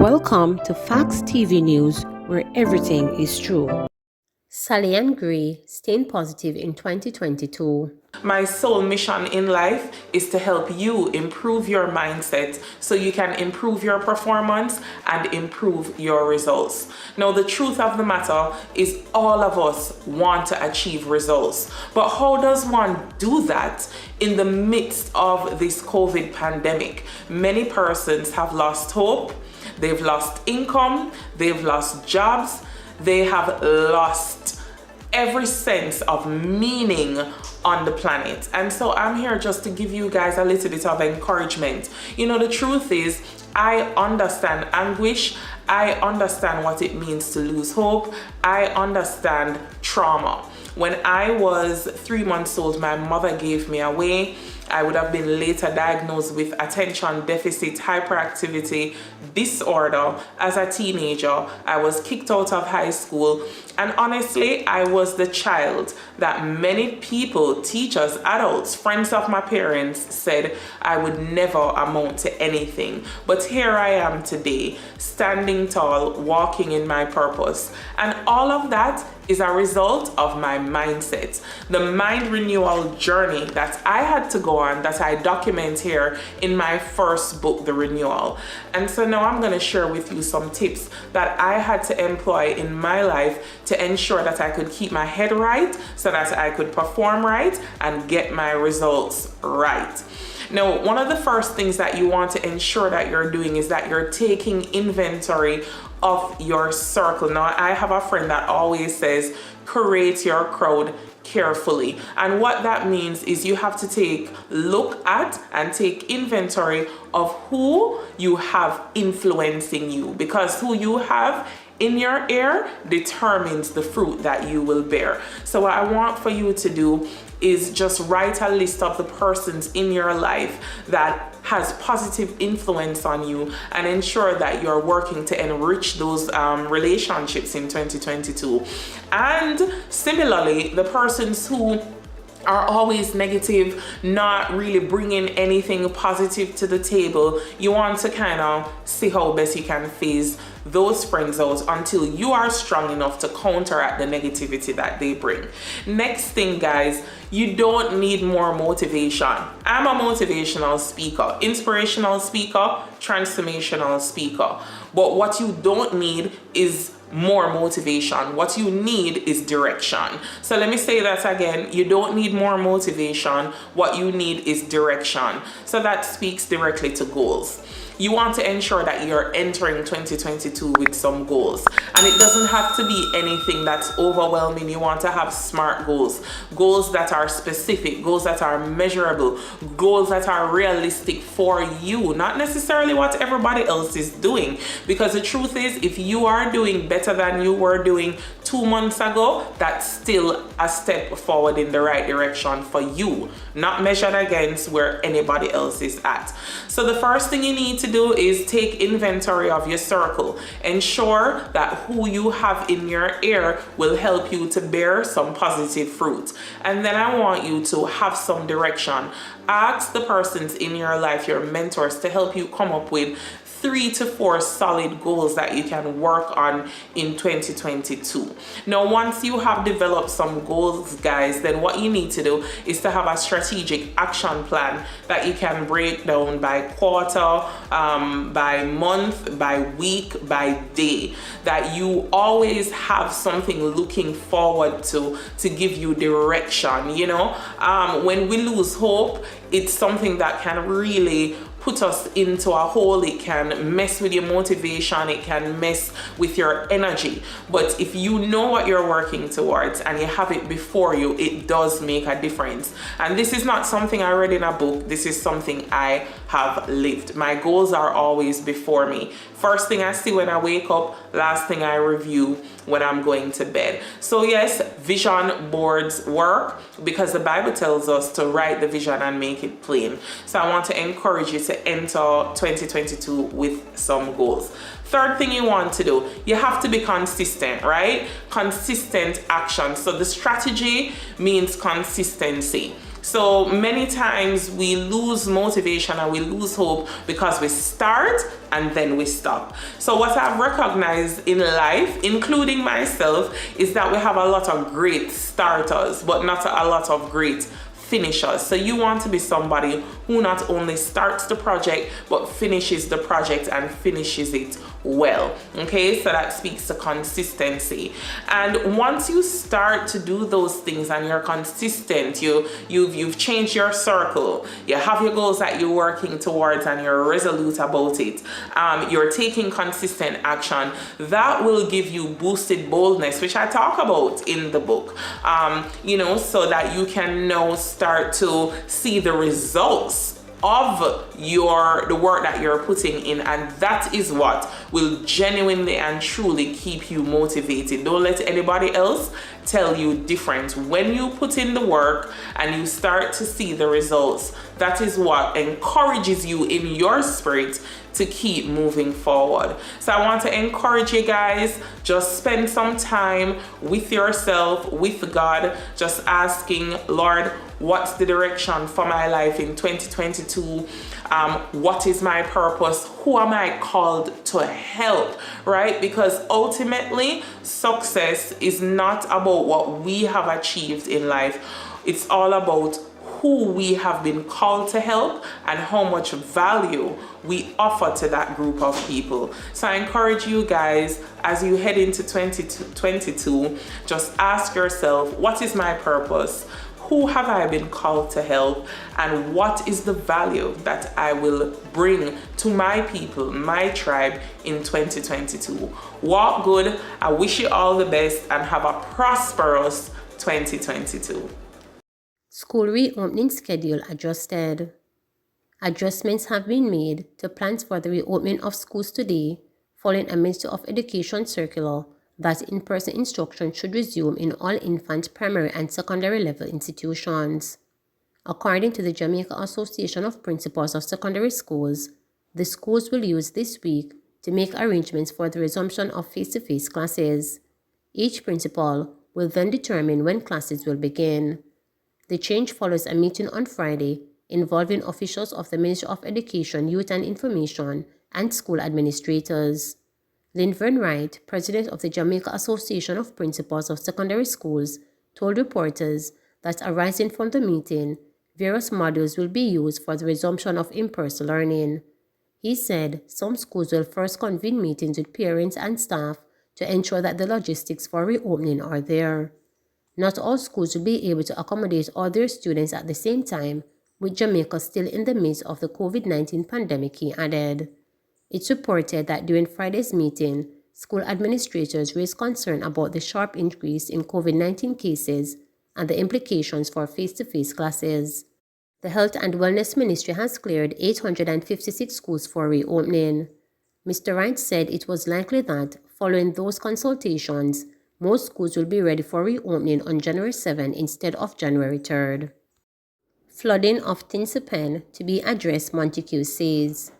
Welcome to Facts TV News, where everything is true. Sally Ann Gray, staying positive in 2022. My sole mission in life is to help you improve your mindset so you can improve your performance and improve your results. Now, the truth of the matter is all of us want to achieve results, but how does one do that in the midst of this COVID pandemic? Many persons have lost hope, they've lost income, they've lost jobs, they have lost every sense of meaning on the planet. And so I'm here just to give you guys a little bit of encouragement. You know, the truth is, I understand anguish. I understand what it means to lose hope. I understand trauma. When I was 3 months old, my mother gave me away. I would have been later diagnosed with attention deficit hyperactivity disorder as a teenager. I was kicked out of high school, and honestly, I was the child that many people, teachers, adults, friends of my parents said I would never amount to anything. But here I am today, standing tall, walking in my purpose. And all of that is a result of my mindset. The mind renewal journey that I had to go on, that I document here in my first book, The Renewal. And so now I'm going to share with you some tips that I had to employ in my life to ensure that I could keep my head right so that I could perform right and get my results right. Now, one of the first things that you want to ensure that you're doing is that you're taking inventory of your circle. Now, I have a friend that always says, curate your crowd carefully. And what that means is you have to look at and take inventory of who you have influencing you, because who you have in your ear determines the fruit that you will bear. So what I want for you to do is just write a list of the persons in your life that has positive influence on you and ensure that you're working to enrich those relationships in 2022. And similarly, the persons who are always negative, not really bringing anything positive to the table, you want to kind of see how best you can phase those friends out until you are strong enough to counteract the negativity that they bring. Next thing, guys, you don't need more motivation. I'm a motivational speaker, inspirational speaker, transformational speaker. But what you don't need is more motivation. What you need is direction. So let me say that again. You don't need more motivation. What you need is direction. So that speaks directly to goals. You want to ensure that you're entering 2022 with some goals. And it doesn't have to be anything that's overwhelming. You want to have SMART goals. Goals that are specific, goals that are measurable, goals that are realistic for you, not necessarily what everybody else is doing. Because the truth is, if you are doing better than you were doing 2 months ago, that's still a step forward in the right direction for you, not measured against where anybody else is at. So the first thing you need to do is take inventory of your circle. Ensure that who you have in your ear will help you to bear some positive fruit. And then I want you to have some direction. Ask the persons in your life, your mentors, to help you come up with 3 to 4 solid goals that you can work on in 2022. Now, once you have developed some goals, guys, then what you need to do is to have a strategic action plan that you can break down by quarter, by month, by week, by day, that you always have something looking forward to give you direction. You know, when we lose hope, it's something that can really put us into a hole. It can mess with your motivation, it can mess with your energy. But if you know what you're working towards and you have it before you, it does make a difference. And this is not something I read in a book, this is something I have lived. My goals are always before me. First thing I see when I wake up, last thing I review when I'm going to bed. So yes, vision boards work because the Bible tells us to write the vision and make it plain. So I want to encourage you to enter 2022 with some goals. Third thing you want to do, you have to be consistent, right? Consistent action. So the strategy means consistency. So many times we lose motivation and we lose hope because we start and then we stop. So what I've recognized in life, including myself, is that we have a lot of great starters, but not a lot of great finishers. So you want to be somebody who not only starts the project but finishes the project and finishes it well. Okay, so that speaks to consistency. And once you start to do those things and you're consistent, you've changed your circle, you have your goals that you're working towards and you're resolute about it, you're taking consistent action, that will give you boosted boldness, which I talk about in the book, so that you can now start to see the results of the work that you're putting in, and that is what will genuinely and truly keep you motivated. Don't let anybody else tell you different. When you put in the work and you start to see the results, that is what encourages you in your spirit to keep moving forward. So I want to encourage you guys, just spend some time with yourself, with God, just asking, Lord, what's the direction for my life in 2022? What is my purpose? Who am I called to help, right? Because ultimately, success is not about what we have achieved in life. It's all about who we have been called to help and how much value we offer to that group of people. So I encourage you guys, as you head into 2022, just ask yourself, what is my purpose? Who have I been called to help? And what is the value that I will bring to my people, my tribe in 2022? Walk good. I wish you all the best and have a prosperous 2022. School reopening schedule adjusted. Adjustments have been made to plans for the reopening of schools today, following a Ministry of Education circular that in-person instruction should resume in all infant, primary, and secondary level institutions. According to the Jamaica Association of Principals of Secondary Schools, the schools will use this week to make arrangements for the resumption of face-to-face classes. Each principal will then determine when classes will begin. The change follows a meeting on Friday involving officials of the Ministry of Education, Youth and Information, and school administrators. Linvern Wright, president of the Jamaica Association of Principals of Secondary Schools, told reporters that arising from the meeting, various modules will be used for the resumption of in-person learning. He said some schools will first convene meetings with parents and staff to ensure that the logistics for reopening are there. Not all schools will be able to accommodate all their students at the same time, with Jamaica still in the midst of the COVID-19 pandemic, he added. It's reported that during Friday's meeting, school administrators raised concern about the sharp increase in COVID-19 cases and the implications for face-to-face classes. The Health and Wellness Ministry has cleared 856 schools for reopening. Mr. Wright said it was likely that, following those consultations, most schools will be ready for reopening on January 7 instead of January 3rd. Flooding of Tinsipen to be addressed, Montague says.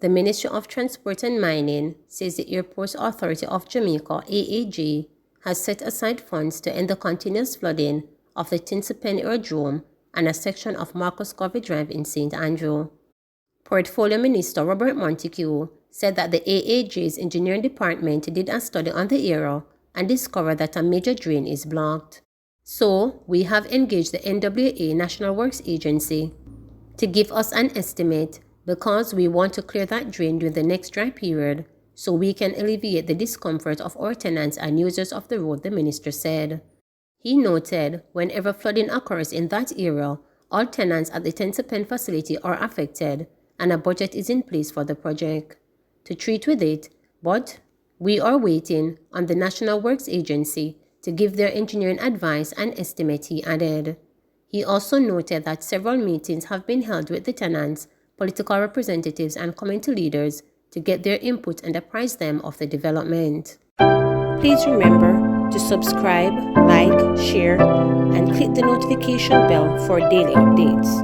The Ministry of Transport and Mining says the Airports Authority of Jamaica, AAJ, has set aside funds to end the continuous flooding of the Tinsipen Aerodrome and a section of Marcus Garvey Drive in St. Andrew. Portfolio Minister Robert Montague said that the AAJ's engineering department did a study on the area and discovered that a major drain is blocked. So, we have engaged the NWA National Works Agency to give us an estimate because we want to clear that drain during the next dry period so we can alleviate the discomfort of our tenants and users of the road, the minister said. He noted whenever flooding occurs in that area, all tenants at the Tinsipen facility are affected and a budget is in place for the project to treat with it, but we are waiting on the National Works Agency to give their engineering advice and estimate, he added. He also noted that several meetings have been held with the tenants, political representatives, and community leaders to get their input and apprise them of the development. Please remember to subscribe, like, share, and click the notification bell for daily updates.